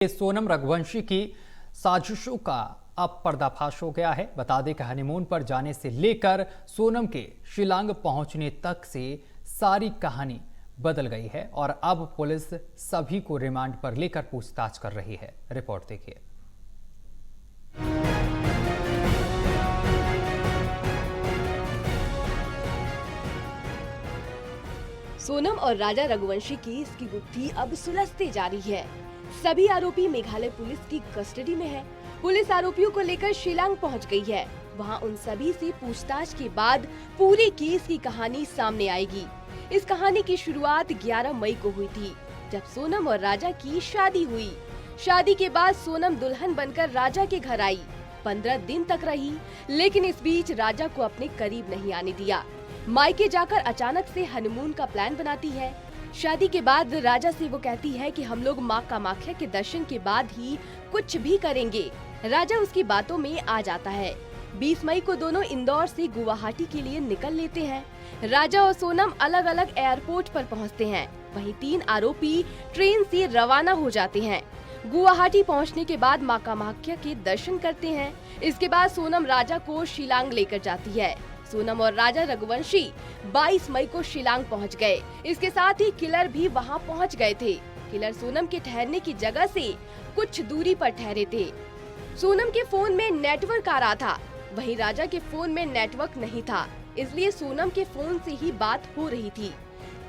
सोनम रघुवंशी की साजिशों का अब पर्दाफाश हो गया है। बता दें कि हनीमून पर जाने से लेकर सोनम के शिलांग पहुंचने तक से सारी कहानी बदल गई है और अब पुलिस सभी को रिमांड पर लेकर पूछताछ कर रही है। रिपोर्ट देखिए। सोनम और राजा रघुवंशी केस की गुत्थी अब सुलझते जा रही है। सभी आरोपी मेघालय पुलिस की कस्टडी में है। पुलिस आरोपियों को लेकर शिलांग पहुंच गई है। वहां उन सभी से पूछताछ के बाद पूरे केस की कहानी सामने आएगी। इस कहानी की शुरुआत 11 मई को हुई थी, जब सोनम और राजा की शादी हुई। शादी के बाद सोनम दुल्हन बनकर राजा के घर आई। 15 दिन तक रही, लेकिन इस बीच राजा को अपने करीब नहीं आने दिया। मायके जाकर अचानक से हनीमून का प्लान बनाती है। शादी के बाद राजा से वो कहती है कि हम लोग माँ कामाख्या के दर्शन के बाद ही कुछ भी करेंगे। राजा उसकी बातों में आ जाता है। 20 मई को दोनों इंदौर से गुवाहाटी के लिए निकल लेते हैं। राजा और सोनम अलग अलग एयरपोर्ट पर पहुंचते हैं। वहीं 3 आरोपी ट्रेन से रवाना हो जाते हैं। गुवाहाटी पहुंचने के बाद माँ कामाख्या के दर्शन करते हैं। इसके बाद सोनम राजा को शिलांग लेकर जाती है। सोनम और राजा रघुवंशी 22 मई को शिलांग पहुंच गए। इसके साथ ही किलर भी वहां पहुंच गए थे। किलर सोनम के ठहरने की जगह से कुछ दूरी पर ठहरे थे। सोनम के फोन में नेटवर्क आ रहा था, वहीं राजा के फोन में नेटवर्क नहीं था, इसलिए सोनम के फोन से ही बात हो रही थी।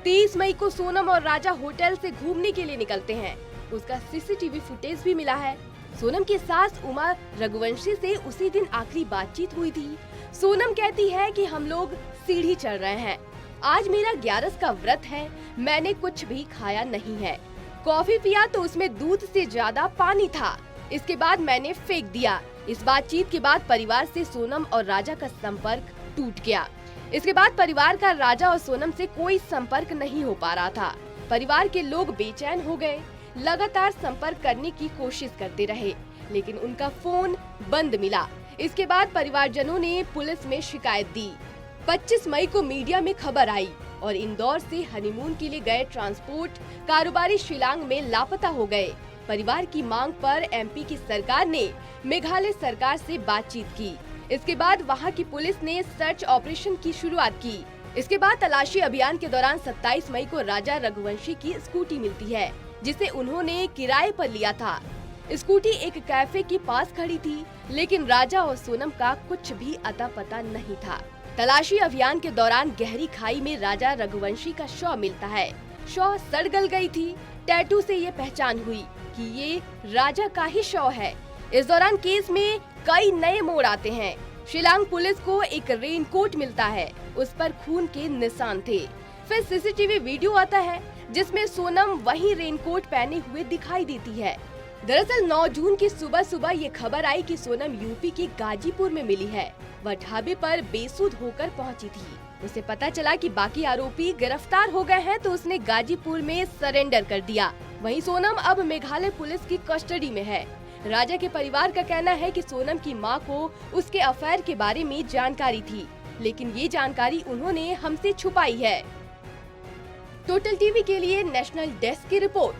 23 मई को सोनम और राजा होटल से घूमने के लिए निकलते हैं। उसका सीसीटीवी फुटेज भी मिला है। सोनम की सास उमा रघुवंशी से उसी दिन आखिरी बातचीत हुई थी। सोनम कहती है कि हम लोग सीढ़ी चढ़ रहे हैं। आज मेरा 11 का व्रत है, मैंने कुछ भी खाया नहीं है। कॉफी पिया तो उसमें दूध से ज्यादा पानी था। इसके बाद मैंने फेंक दिया। इस बातचीत के बाद परिवार से सोनम और राजा का संपर्क टूट गया। इसके बाद परिवार का राजा और सोनम से कोई संपर्क नहीं हो पा रहा था। परिवार के लोग बेचैन हो गए। लगातार संपर्क करने की कोशिश करते रहे, लेकिन उनका फोन बंद मिला। इसके बाद परिवारजनों ने पुलिस में शिकायत दी। 25 मई को मीडिया में खबर आई और इंदौर से हनीमून के लिए गए ट्रांसपोर्ट कारोबारी शिलांग में लापता हो गए। परिवार की मांग पर एमपी की सरकार ने मेघालय सरकार से बातचीत की। इसके बाद वहां की पुलिस ने सर्च ऑपरेशन की शुरुआत की। इसके बाद तलाशी अभियान के दौरान 27 मई को राजा रघुवंशी की स्कूटी मिलती है, जिसे उन्होंने किराए पर लिया था। स्कूटी एक कैफे के पास खड़ी थी, लेकिन राजा और सोनम का कुछ भी अता पता नहीं था। तलाशी अभियान के दौरान गहरी खाई में राजा रघुवंशी का शव मिलता है। शव सड़ गल गई थी। टैटू से ये पहचान हुई कि ये राजा का ही शव है। इस दौरान केस में कई नए मोड़ आते हैं। शिलांग पुलिस को एक रेनकोट मिलता है, उस पर खून के निशान थे। फिर सीसीटीवी वीडियो आता है, जिसमें सोनम वही रेनकोट पहने हुए दिखाई देती है। दरअसल 9 जून की सुबह सुबह ये खबर आई कि सोनम यूपी के गाजीपुर में मिली है। वह ढाबे पर बेसुध होकर पहुंची थी। उसे पता चला कि बाकी आरोपी गिरफ्तार हो गए हैं, तो उसने गाजीपुर में सरेंडर कर दिया। वहीं सोनम अब मेघालय पुलिस की कस्टडी में है। राजा के परिवार का कहना है कि सोनम की मां को उसके अफेयर के बारे में जानकारी थी, लेकिन ये जानकारी उन्होंने हमसे छुपाई है। टोटल टीवी के लिए नेशनल डेस्क की रिपोर्ट।